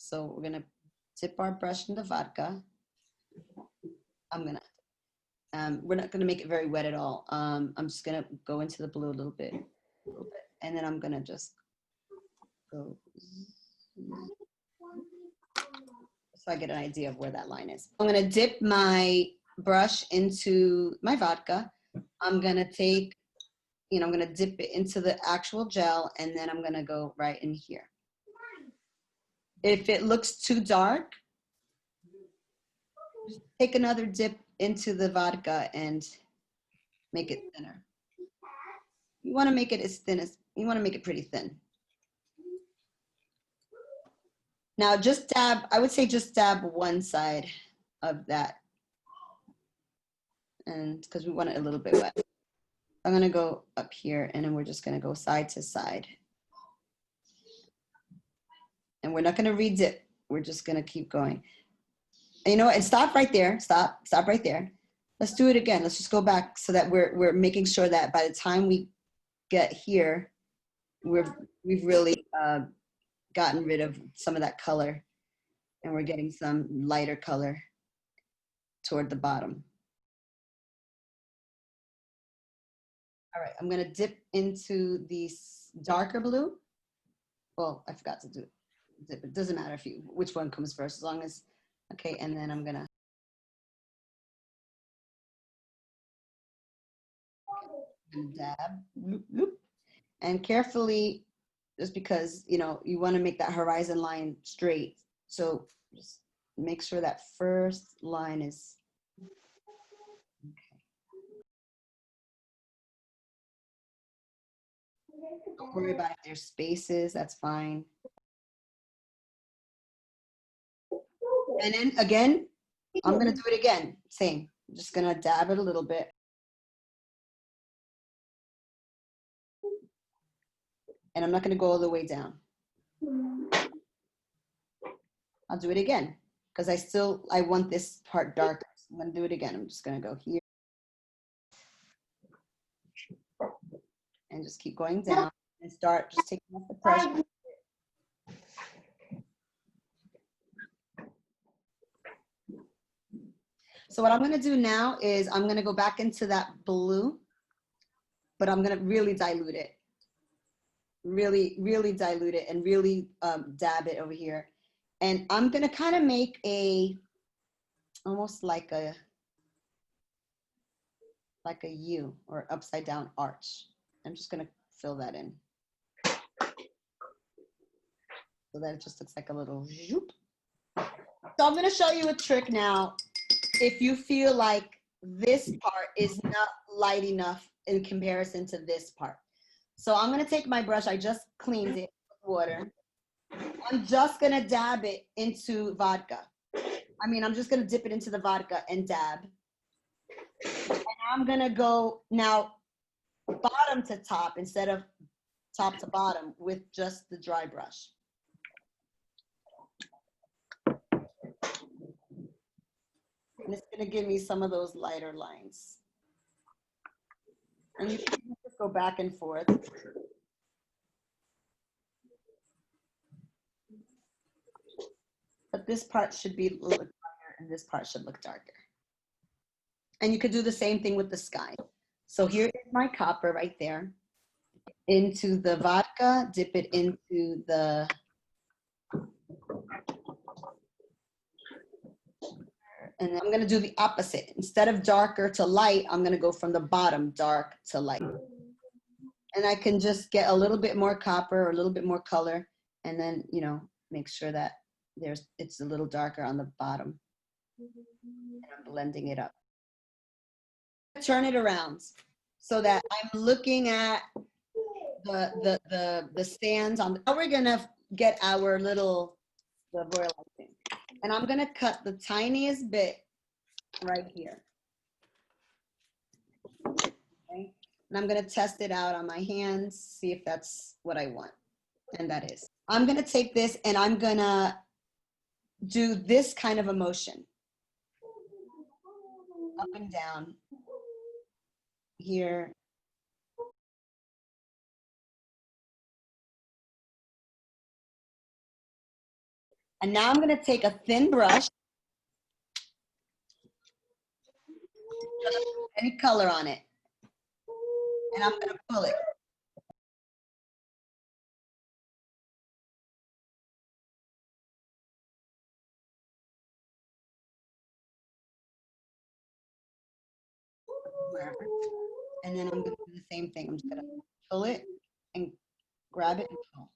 So we're gonna dip our brush in the vodka. We're not gonna make it very wet at all. I'm just gonna go into the blue a little bit, and then I'm gonna just go so I get an idea of where that line is. I'm gonna dip my brush into my vodka. I'm gonna take, I'm gonna dip it into the actual gel, and then I'm gonna go right in here. If it looks too dark, just take another dip into the vodka and make it thinner. You wanna make it as thin as, you wanna make it pretty thin. Now just dab, I would say just dab one side of that, and because we want it a little bit wet. I'm gonna go up here, and then we're just gonna go side to side. And we're not gonna re-dip, we're just gonna keep going. And you know what, and stop right there, stop right there. Let's do it again, let's just go back so that we're making sure that by the time we get here, we've really gotten rid of some of that color, and we're getting some lighter color toward the bottom. All right, I'm gonna dip into the darker blue. Well, I forgot to do it. It doesn't matter which one comes first, as long as, okay, and then I'm gonna dab, loop, loop, and carefully, just because, you wanna make that horizon line straight. So just make sure that first line is, okay. Don't worry about if there's spaces, that's fine. And then again, I'm gonna do it again, same. I'm just gonna dab it a little bit. And I'm not gonna go all the way down. I'll do it again, because I want this part darker. So I'm gonna do it again. I'm just gonna go here. And just keep going down and start just taking off the pressure. So what I'm gonna do now is I'm gonna go back into that blue, but I'm gonna really dilute it. Really, really dilute it and really dab it over here. And I'm gonna kind of make almost like a U or upside down arch. I'm just gonna fill that in. So that it just looks like a little zoop. So I'm gonna show you a trick now. If you feel like this part is not light enough in comparison to this part. So I'm gonna take my brush, I just cleaned it with water. I'm just gonna dab it into vodka. I'm just gonna dip it into the vodka and dab. And I'm gonna go now bottom to top instead of top to bottom with just the dry brush. And it's gonna give me some of those lighter lines. And you can just go back and forth. But this part should be a little bit lighter and this part should look darker. And you could do the same thing with the sky. So here is my copper right there. Into the vodka, dip it into the, and then I'm gonna do the opposite. Instead of darker to light, I'm gonna go from the bottom, dark to light. And I can just get a little bit more copper or a little bit more color, and then, make sure that it's a little darker on the bottom. And I'm blending it up. Turn it around so that I'm looking at the stands on. Now we're gonna get our the royal icing. And I'm gonna cut the tiniest bit right here. Okay. And I'm gonna test it out on my hands, see if that's what I want. And that is. I'm gonna take this and I'm gonna do this kind of a motion. Up and down. Here. And now I'm gonna take a thin brush, any color on it, and I'm gonna pull it. Wherever. And then I'm gonna do the same thing. I'm just gonna pull it and grab it and pull.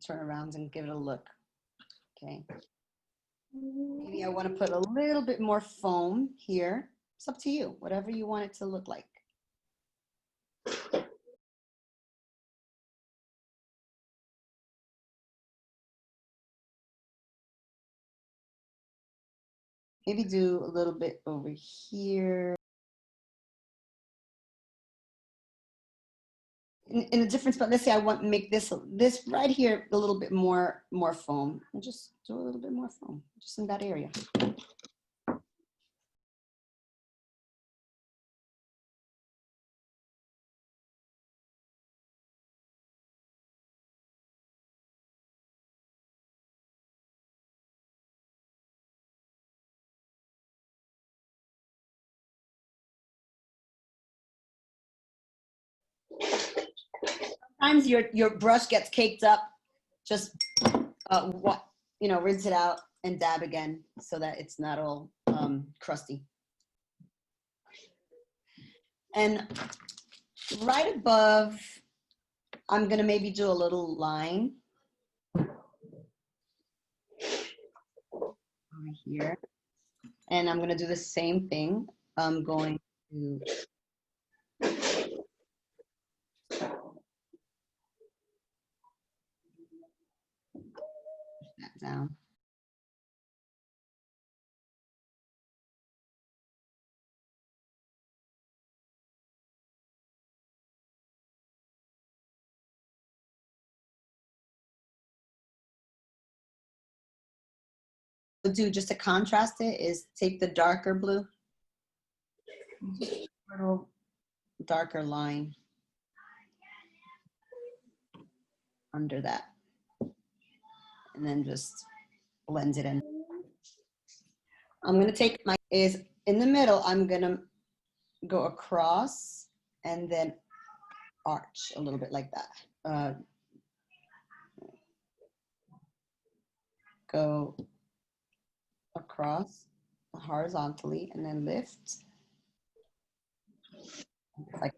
Turn around and give it a look. Okay. Maybe I want to put a little bit more foam here. It's up to you, whatever you want it to look like. Maybe do a little bit over here. In a different spot. Let's say I want to make this right here a little bit more foam. And just do a little bit more foam, just in that area. Sometimes your brush gets caked up. Just rinse it out and dab again so that it's not all crusty. And right above, I'm gonna maybe do a little line over here. And I'm gonna do the same thing. I'm going to push that down. Do just to contrast it is take the darker blue, little darker line under that, and then just blend it in. I'm gonna take my is in the middle. I'm gonna go across and then arch a little bit like that. Go across horizontally and then lift like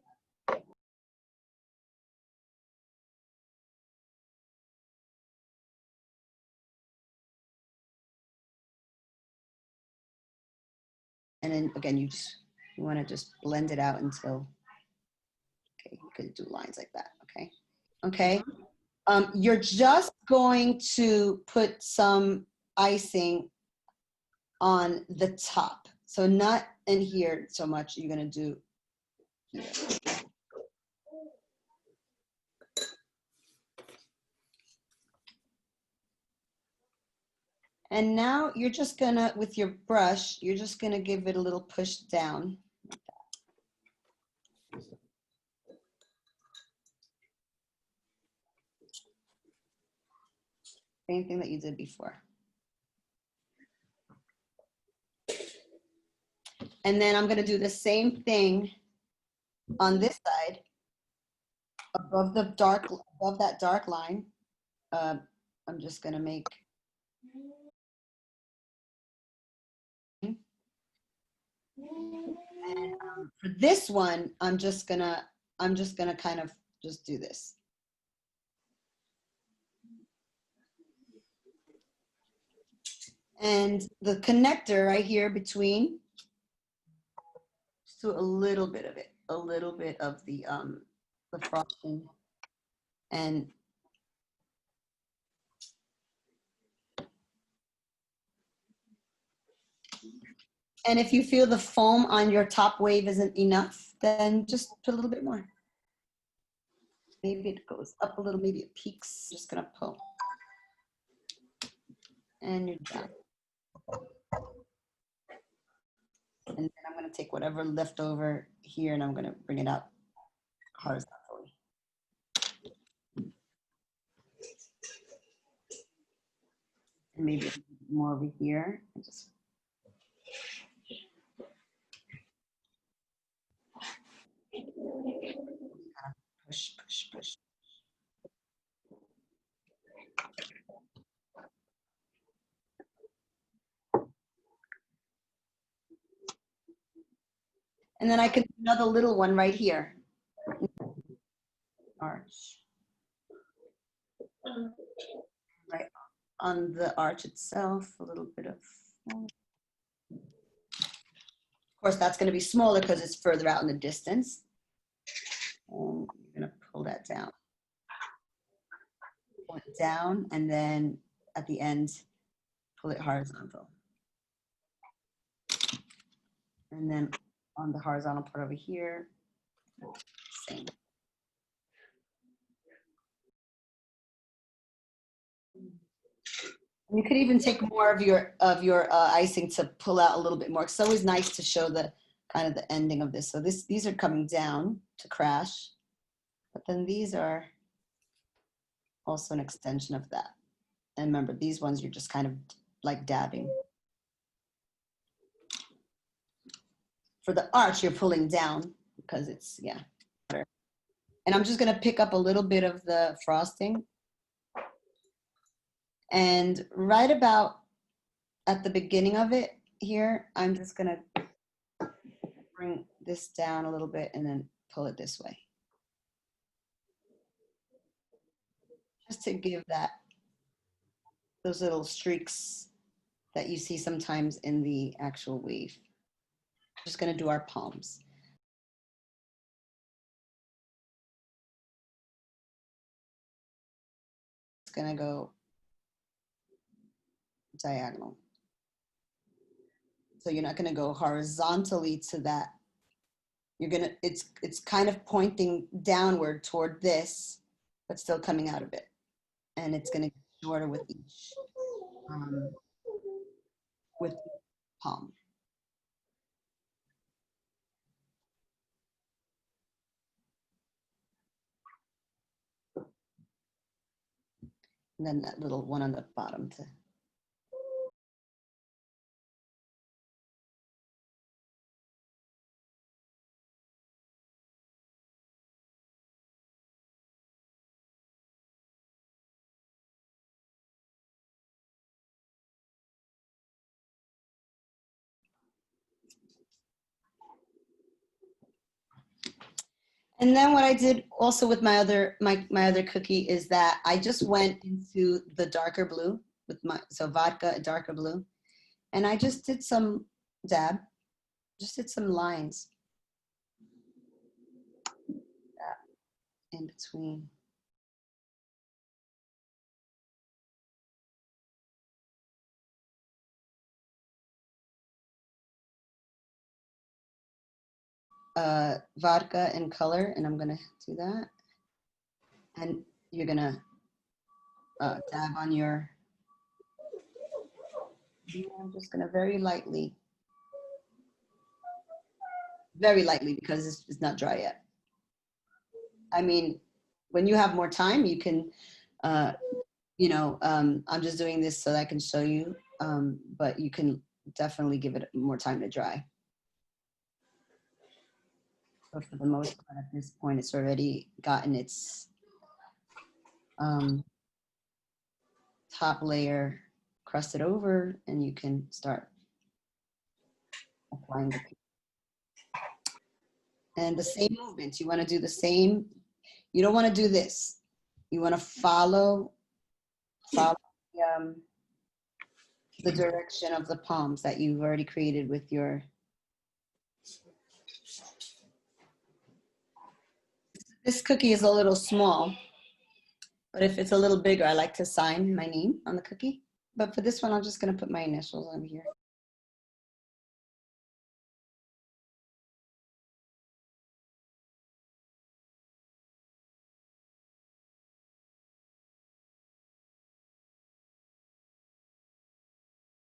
and then again you want to just blend it out until okay, you could do lines like that. Okay. You're just going to put some icing on the top, so not in here so much. You're gonna do here. And now you're just gonna, with your brush, you're just gonna give it a little push down. Same thing that you did before. And then I'm gonna do the same thing on this side, above that dark line. I'm just gonna make and for this one, I'm just gonna kind of just do this. And the connector right here between, just do a little bit of it, a little bit of the frosting. And if you feel the foam on your top wave isn't enough, then just put a little bit more. Maybe it goes up a little, maybe it peaks. Just gonna pull. And you're done. And then I'm gonna take whatever left over here and I'm gonna bring it out horizontally. And maybe more over here. And just push, push, push. And then I can do another little one right here. Arch. Right on the arch itself, a little bit of course, that's going to be smaller because it's further out in the distance. And you're going to pull that down. Pull it down, and then at the end, pull it horizontal. And then on the horizontal part over here, same. You could even take more of your icing to pull out a little bit more. It's always nice to show the kind of the ending of this. So these are coming down to crash, but then these are also an extension of that. And remember, these ones you're just kind of like dabbing. For the arch, you're pulling down because it's, yeah. And I'm just gonna pick up a little bit of the frosting. And right about at the beginning of it here, I'm just gonna bring this down a little bit and then pull it this way. Just to give that, those little streaks that you see sometimes in the actual weave. Just gonna do our palms. It's gonna go diagonal. So you're not gonna go horizontally to that. You're gonna, it's kind of pointing downward toward this, but still coming out of it. And it's gonna get shorter with each palm. And then that little one on the bottom to. And then what I did also with my other cookie is that I just went into the darker blue with so vodka, darker blue. And I just did some dab, just did some lines in between. Vodka and color, and I'm gonna do that. And you're gonna dab on your, I'm just gonna very lightly because it's not dry yet. I mean, when you have more time, you can, you know, I'm just doing this so that I can show you, but you can definitely give it more time to dry. But for the most part, at this point, it's already gotten its top layer crusted over, and you can start applying the paint. And the same movements, you want to do the same. You don't want to do this. You want to follow the direction of the palms that you've already created with your. This cookie is a little small, but if it's a little bigger, I like to sign my name on the cookie. But for this one, I'm just going to put my initials on here.